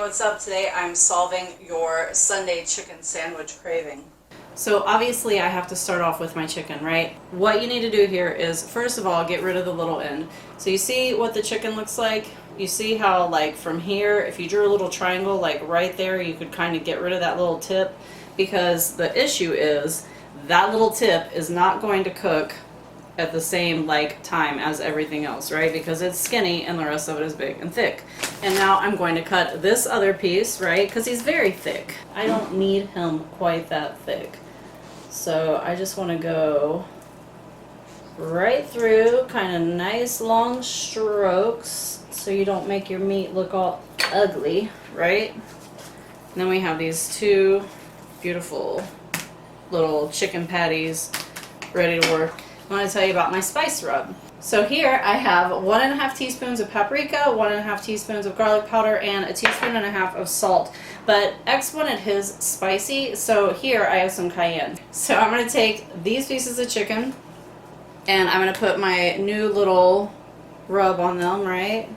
what's up? Today I'm solving your Sunday chicken sandwich craving. So obviously I have to start off with my chicken, right? What you need to do here is, first of all, get rid of the little end. So you see what the chicken looks like? You see how, like, from here, if you drew a little triangle, like right there, you could kind of get rid of that little tip, because the issue is that little tip is not going to cook at the same time as everything else, right? Because it's skinny and the rest of it is big and thick. And now I'm going to cut this other piece, right? Because he's very thick. I don't need him quite that thick. So I just want to go right through, kind of nice long strokes so you don't make your meat look all ugly, right? And then we have these two beautiful little chicken patties ready to work. I want to tell you about my spice rub. So here I have 1.5 teaspoons of paprika, 1.5 teaspoons of garlic powder, and 1.5 teaspoons of salt. But X wanted his spicy, so here I have some cayenne. So I'm going to take these pieces of chicken and I'm going to put my new little rub on them, right?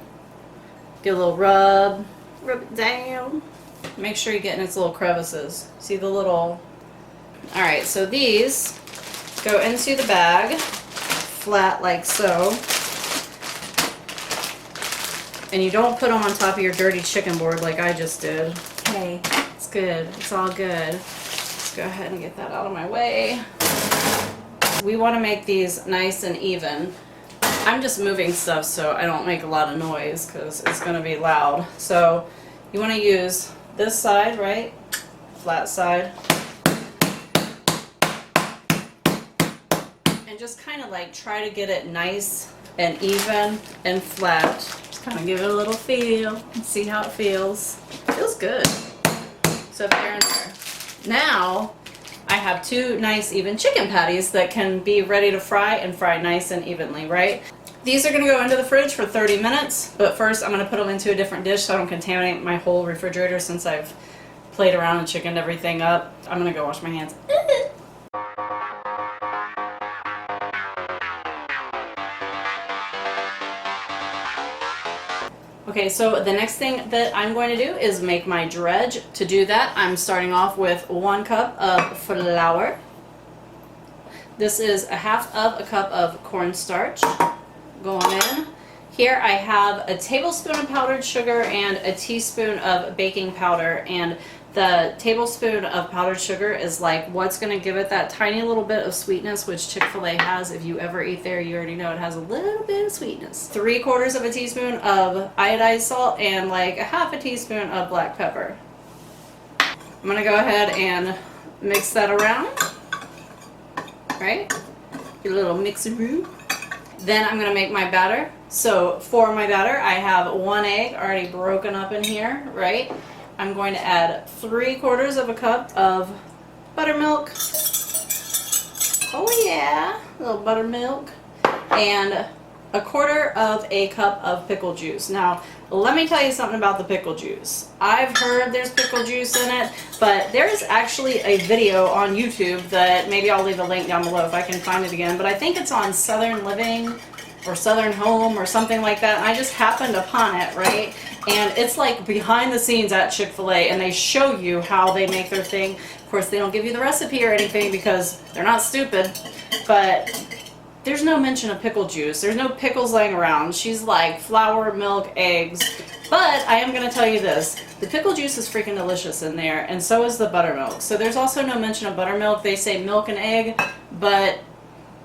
Get a little rub it down. Make sure you're getting its little crevices. See the little... Alright, so these go into the bag, flat like so. And you don't put them on top of your dirty chicken board like I just did. Hey, it's good. It's all good. Let's go ahead and get that out of my way. We want to make these nice and even. I'm just moving stuff so I don't make a lot of noise because it's going to be loud. So you want to use this side, right? Flat side. And just kind of like try to get it nice and even and flat. Just kind of give it a little feel and see how it feels. It feels good. So there and there. Now I have two nice even chicken patties that can be ready to fry and fry nice and evenly, right? These are going to go into the fridge for 30 minutes, but first I'm going to put them into a different dish so I don't contaminate my whole refrigerator since I've played around and chickened everything up. I'm going to go wash my hands. Okay, so the next thing that I'm going to do is make my dredge. To do that, I'm starting off with 1 cup of flour. This is 1/2 cup of cornstarch going in. Here I have a tablespoon of powdered sugar and a teaspoon of baking powder, and the tablespoon of powdered sugar is like what's going to give it that tiny little bit of sweetness, which Chick-fil-A has. If you ever eat there, you already know it has a little bit of sweetness. 3/4 of a teaspoon of iodized salt and like 1/2 teaspoon of black pepper. I'm going to go ahead and mix that around, right? Get a little mixaroo. Then I'm going to make my batter. So for my batter, I have 1 egg already broken up in here, right? I'm going to add 3/4 of a cup of buttermilk. Oh yeah, a little buttermilk. And 1/4 of a cup of pickle juice. Now, let me tell you something about the pickle juice. I've heard there's pickle juice in it, but there's actually a video on YouTube that maybe I'll leave a link down below if I can find it again, but I think it's on Southern Living or Southern Home or something like that. And I just happened upon it, right? And it's like behind the scenes at Chick-fil-A, and they show you how they make their thing. Of course, they don't give you the recipe or anything because they're not stupid, but there's no mention of pickle juice. There's no pickles laying around. She's like flour, milk, eggs. But I am going to tell you this. The pickle juice is freaking delicious in there, and so is the buttermilk. So there's also no mention of buttermilk. They say milk and egg, but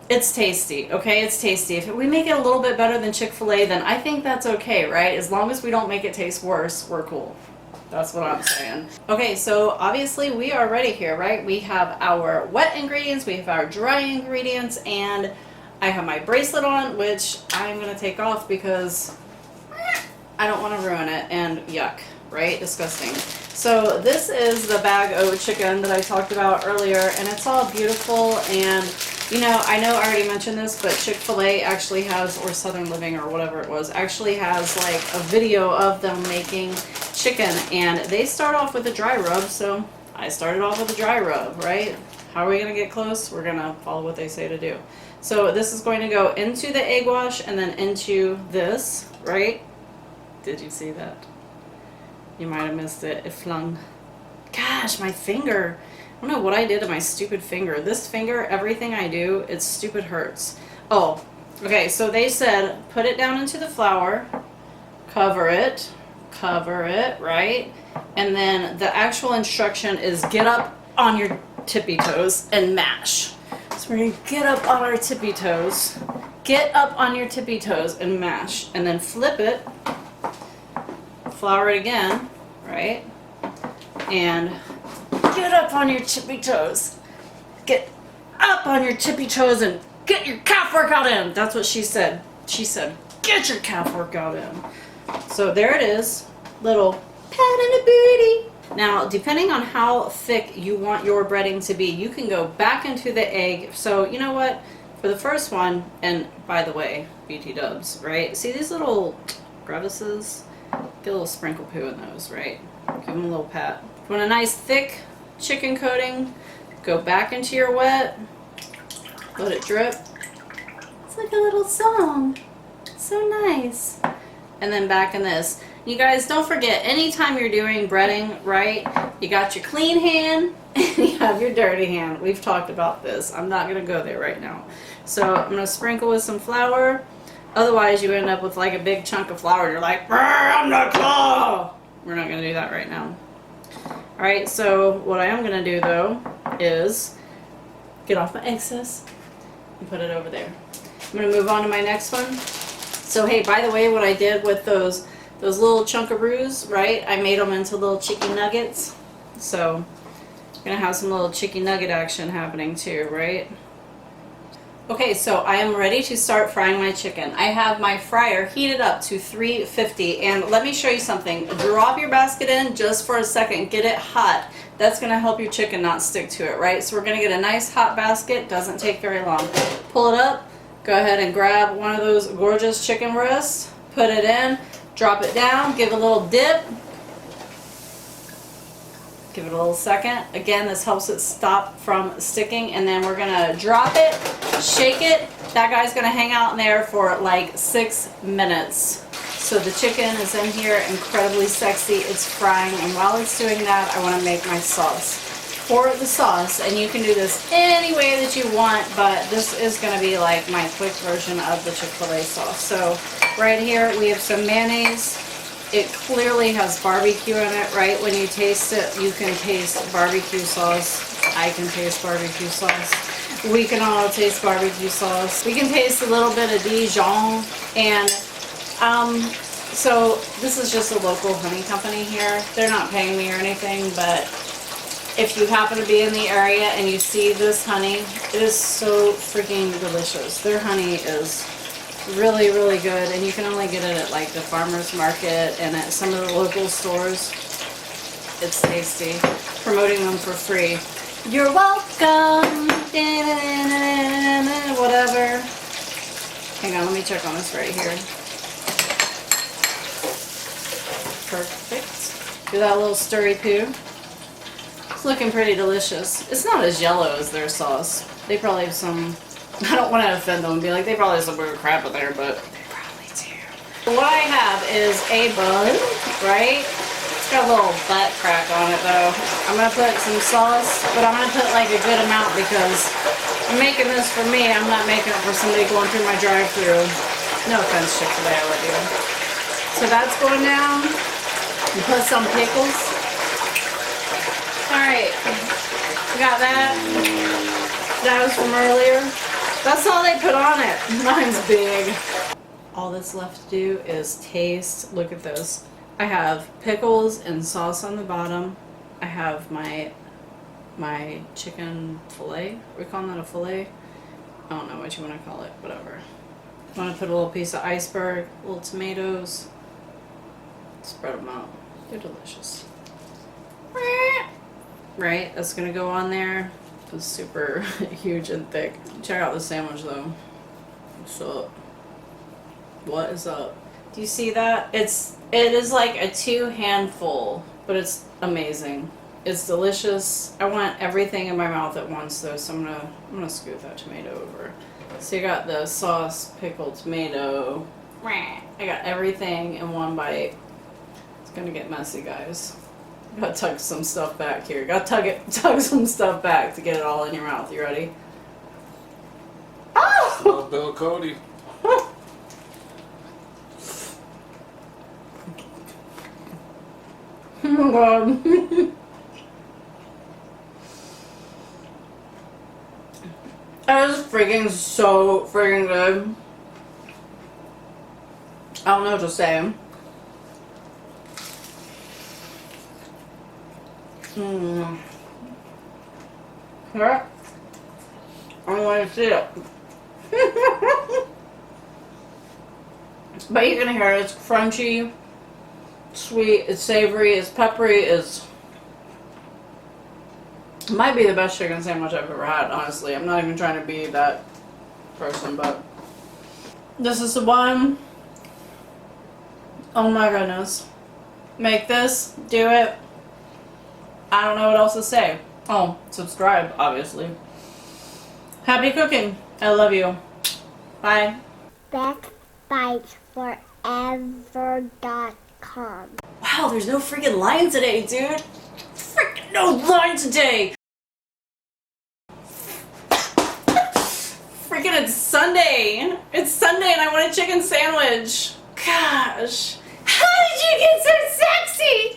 it's tasty, okay? It's tasty. If we make it a little bit better than Chick-fil-A, then I think that's okay, right? As long as we don't make it taste worse, we're cool. That's what I'm saying. Okay, so obviously we are ready here, right? We have our wet ingredients, we have our dry ingredients, and I have my bracelet on, which I'm going to take off because I don't want to ruin it, and yuck, right? Disgusting. So this is the bag of chicken that I talked about earlier, and it's all beautiful. And you know I already mentioned this, but Chick-fil-A actually has, or Southern Living or whatever it was, actually has like a video of them making chicken, and they start off with a dry rub, so I started off with a dry rub, right? How are we going to get close? We're going to follow what they say to do. So this is going to go into the egg wash and then into this, right? Did you see that? You might have missed it. It flung. Gosh, my finger. I don't know what I did to my stupid finger. This finger, everything I do, it stupid hurts. Oh, okay, so they said put it down into the flour, cover it, right? And then the actual instruction is get up on your tippy toes and mash. So we're gonna get up on our tippy toes, get up on your tippy toes and mash, and then flip it, flour it again, right? And get up on your tippy toes. Get up on your tippy toes and get your calf workout in. That's what she said. She said, get your calf workout in. So there it is. Little pat and a booty. Now, depending on how thick you want your breading to be, you can go back into the egg. So, you know what? For the first one, and by the way, BT dubs, right? See these little crevices? Get a little sprinkle poo in those, right? Give them a little pat. If you want a nice thick chicken coating, go back into your wet, let it drip. It's like a little song. So nice. And then back in this. You guys, don't forget, anytime you're doing breading, right, you got your clean hand and you have your dirty hand. We've talked about this. I'm not going to go there right now. So I'm going to sprinkle with some flour. Otherwise, you end up with like a big chunk of flour and you're like, I'm not claw. We're not going to do that right now. All right, so what I am going to do, though, is get off my excess and put it over there. I'm going to move on to my next one. So, hey, by the way, what I did with those little chunkaroos, right, I made them into little chicken nuggets. So, I'm going to have some little chicken nugget action happening too, right? Okay, so I am ready to start frying my chicken. I have my fryer heated up to 350, and let me show you something. Drop your basket in just for a second, get it hot. That's gonna help your chicken not stick to it, right? So we're gonna get a nice hot basket, doesn't take very long. Pull it up, go ahead and grab one of those gorgeous chicken breasts, put it in, drop it down, give it a little dip. Give it a little second. Again, this helps it stop from sticking, and then we're gonna drop it, shake it. That guy's gonna hang out in there for like 6 minutes. So the chicken is in here, incredibly sexy. It's frying, and while it's doing that, I wanna make my sauce. For the sauce, and you can do this any way that you want, but this is gonna be like my quick version of the Chick-fil-A sauce. So right here, we have some mayonnaise. It clearly has barbecue in it, right? When you taste it, you can taste barbecue sauce. I can taste barbecue sauce. We can all taste barbecue sauce. We can taste a little bit of Dijon. And so this is just a local honey company here. They're not paying me or anything, but if you happen to be in the area and you see this honey, it is so freaking delicious. Their honey is really, really good, and you can only get it at like the farmer's market and at some of the local stores. It's tasty. Promoting them for free. You're welcome. Whatever. Hang on, let me check on this right here. Perfect. Do that little stirry poo. It's looking pretty delicious. It's not as yellow as their sauce. They probably have some, I don't want to offend them and be like, they probably have some weird crap in there, but they probably do. What I have is a bun, right? It's got a little butt crack on it though. I'm going to put some sauce, but I'm going to put like a good amount because I'm making this for me. I'm not making it for somebody going through my drive-thru. No offense, Chick-fil-A, I love you. So that's going down. And put some pickles. Alright, we got that. That was from earlier. That's all they put on it. Mine's big. All that's left to do is taste. Look at this. I have pickles and sauce on the bottom. I have my chicken fillet. Are we calling that a fillet? I don't know what you want to call it. Whatever. I want to put a little piece of iceberg, little tomatoes. Spread them out. They're delicious. Right, that's gonna go on there. It's super huge and thick. Check out the sandwich though. What's up? What is up? Do you see that? It is like a 2 handful, but it's amazing. It's delicious. I want everything in my mouth at once though, so I'm gonna scoot that tomato over. So you got the sauce, pickle, tomato. I got everything in one bite. gonna get messy, guys. Gotta tug some stuff back here. Gotta tug some stuff back to get it all in your mouth. You ready? Oh! Little Bill Cody. Oh my god. That is freaking so freaking good. I don't know what to say. Here. I'm going to see it. But you can hear it. It's crunchy, sweet, it's savory, it's peppery, it might be the best chicken sandwich I've ever had, honestly. I'm not even trying to be that person, but this is the one. Oh my goodness. Make this, do it. I don't know what else to say. Oh, subscribe, obviously. Happy cooking. I love you. Bye. BestBitesForever.com. Wow, there's no freaking line today, dude. Freaking no line today. Freaking it's Sunday. It's Sunday and I want a chicken sandwich. Gosh. How did you get so sexy?